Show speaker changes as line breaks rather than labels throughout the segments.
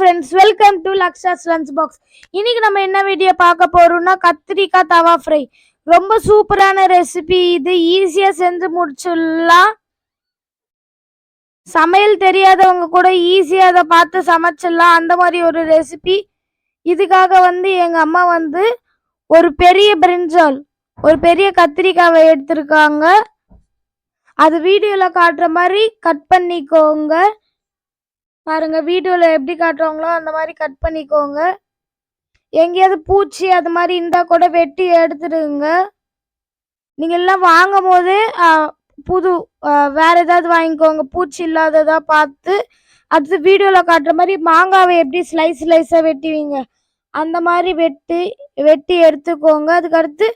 friends, welcome to Laksha's Lunch Box. இன்னைக்கு நம்ம என்ன வீடியோ பார்க்க போறோம்னா கத்திரிக்காய் தவா ஃப்ரை. ரொம்ப சூப்பரான ரெசிபி இது. ஈஸியா செஞ்சு முடிச்சிடலாம். சமையல் தெரியாதவங்க கூட ஈஸியா அதை பார்த்து சமைச்சிடலாம். அந்த மாதிரி ஒரு ரெசிபி. இதுக்காக எங்க அம்மா ஒரு பெரிய பிரிஞ்சால், ஒரு பெரிய கத்திரிக்காவை எடுத்திருக்காங்க. அது வீடியோல காட்டுற மாதிரி கட் பண்ணிக்கோங்க. பாருங்க, வீடியோல எப்படி காட்டுறாங்களோ அந்த மாதிரி கட் பண்ணிக்கோங்க. எங்கேயாவது பூச்சி அது மாதிரி இருந்தா கூட வெட்டி எடுத்துடுங்க. நீங்க எல்லாம் வாங்கும் போது புது வேற ஏதாவது வாங்கிக்கோங்க, பூச்சி இல்லாததா பார்த்து. அடுத்து வீடியோல காட்டுற மாதிரி மாங்காவை எப்படி ஸ்லைஸா வெட்டுவீங்க அந்த மாதிரி வெட்டி எடுத்துக்கோங்க. அதுக்கடுத்து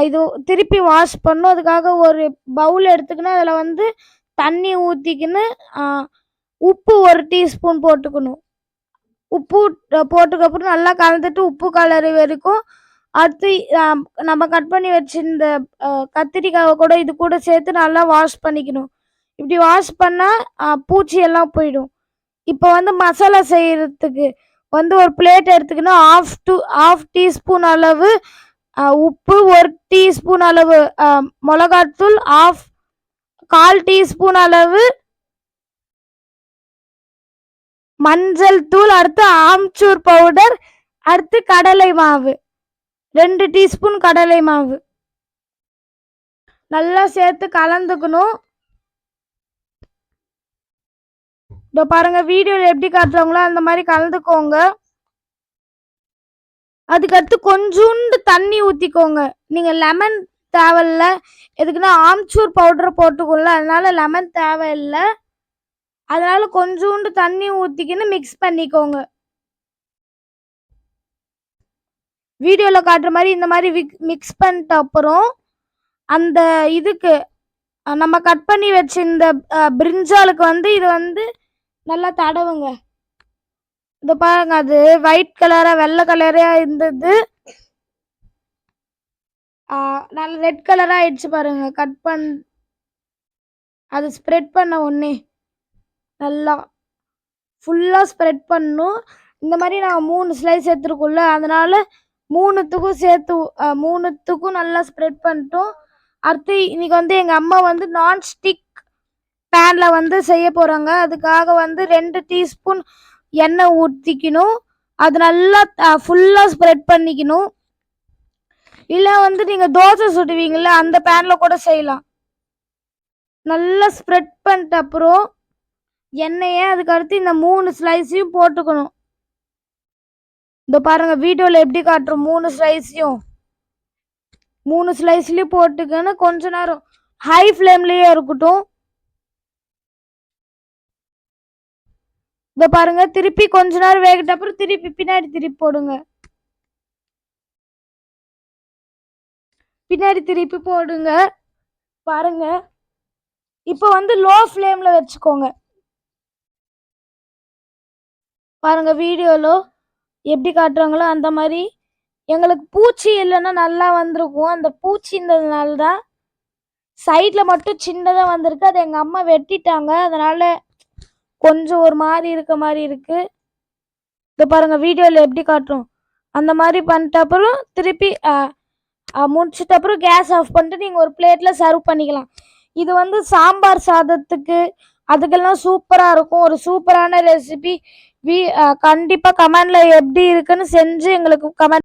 இது திருப்பி வாஷ் பண்ணும். அதுக்காக ஒரு பவுல் எடுத்துக்கணும். அதில் தண்ணி ஊற்றிக்கின்னு உப்பு 1 டீஸ்பூன் போட்டுக்கணும். உப்பு போட்டுக்கப்புறம் நல்லா கலந்துட்டு உப்பு கலர் வரைக்கும். அடுத்து நம்ம கட் பண்ணி வச்சிருந்த கத்திரிக்காவை கூட இது கூட சேர்த்து நல்லா வாஷ் பண்ணிக்கணும். இப்படி வாஷ் பண்ணால் பூச்சி எல்லாம் போயிடும். இப்போ மசாலா செய்யறதுக்கு ஒரு பிளேட் எடுத்துக்கணும். half டீஸ்பூன் அளவு உப்பு, 1 டீஸ்பூன் அளவு மிளகாத்தூள், 1/4 டீஸ்பூன் அளவு மஞ்சள் தூள், அடுத்து ஆம்ச்சூர் பவுடர், அடுத்து கடலை மாவு, 2 டீஸ்பூன் கடலை மாவு நல்லா சேர்த்து கலந்துக்கணும். இதோ பாருங்க, வீடியோல எப்படி காட்டுறாங்களோ அந்த மாதிரி கலந்துக்கோங்க. அதுக்கடுத்து கொஞ்சோண்டு தண்ணி ஊற்றிக்கோங்க. நீங்க லெமன் தேவையில்ல, எதுக்குன்னா ஆம்ச்சூர் பவுடர் போட்டுக்கோங்க, அதனால லெமன் தேவையில்லை. அதனால கொஞ்சோண்டு தண்ணி ஊற்றிக்கின்னு மிக்ஸ் பண்ணிக்கோங்க. வீடியோவில் காட்டுற மாதிரி இந்த மாதிரி மிக்ஸ் பண்ணிட்ட அப்புறம் அந்த இதுக்கு நம்ம கட் பண்ணி வச்சிருந்த பிரிஞ்சாலுக்கு இது நல்லா தடவுங்க. இதை பாருங்க, அது ஒயிட் கலரா வெள்ளை கலரா இருந்தது, நல்ல ரெட் கலரா ஆயிடுச்சு பாருங்க. அது ஸ்ப்ரெட் பண்ண உடனே நல்லா ஃபுல்லாக ஸ்ப்ரெட் பண்ணணும். இந்த மாதிரி நாங்கள் 3 ஸ்லைஸ் எடுத்துருக்கோம்ல, அதனால மூணுத்துக்கும் நல்லா ஸ்ப்ரெட் பண்ணிட்டோம். அடுத்து இன்னைக்கு எங்கள் அம்மா நான்ஸ்டிக் பேனில் செய்ய போகிறாங்க. அதுக்காக 2 டீஸ்பூன் எண்ணெய் ஊற்றிக்கணும். அது நல்லா ஃபுல்லாக ஸ்ப்ரெட் பண்ணிக்கணும். இல்லை நீங்கள் தோசை சுடுவீங்கள்ல, அந்த பேனில் கூட செய்யலாம். நல்லா ஸ்ப்ரெட் பண்ணிட்ட அப்புறம் எண்ணெயை அதுக்கடுத்து இந்த 3 ஸ்லைஸையும் போட்டுக்கணும். இந்த பாருங்க, வீடியோல எப்படி காட்டுறோம். 3 ஸ்லைஸ்லயும் போட்டுக்கன்னு கொஞ்ச நேரம் ஹை ஃப்ளேம்லயே இருக்கட்டும். இந்த பாருங்க, திருப்பி கொஞ்ச நேரம் வேகிட்ட அப்புறம் பின்னாடி திருப்பி போடுங்க. பின்னாடி திருப்பி போடுங்க. பாருங்க, இப்போ லோ ஃப்ளேம்ல வச்சுக்கோங்க. பாருங்க, வீடியோல எப்படி காட்டுறாங்களோ அந்த மாதிரி. எங்களுக்கு பூச்சி இல்லைன்னா நல்லா வந்திருக்கும். அந்த பூச்சி இருந்ததுனால தான் சைட்ல மட்டும் சின்னதாக வந்திருக்கு. அதை எங்கள் அம்மா வெட்டிட்டாங்க, அதனால கொஞ்சம் ஒரு மாதிரி இருக்கு. இப்போ பாருங்க, வீடியோவில் எப்படி காட்டுறோம் அந்த மாதிரி பண்ணிட்ட அப்புறம் திருப்பி முடிச்சிட்ட அப்புறம் கேஸ் ஆஃப் பண்ணிட்டு நீங்கள் ஒரு பிளேட்டில் சர்வ் பண்ணிக்கலாம். இது சாம்பார் சாதத்துக்கு அதுக்கெல்லாம் சூப்பராக இருக்கும். ஒரு சூப்பரான ரெசிபி. கண்டிப்பாக கமெண்ட்ல எப்படி இருக்குன்னு செஞ்சு எங்களுக்கு கமெண்ட்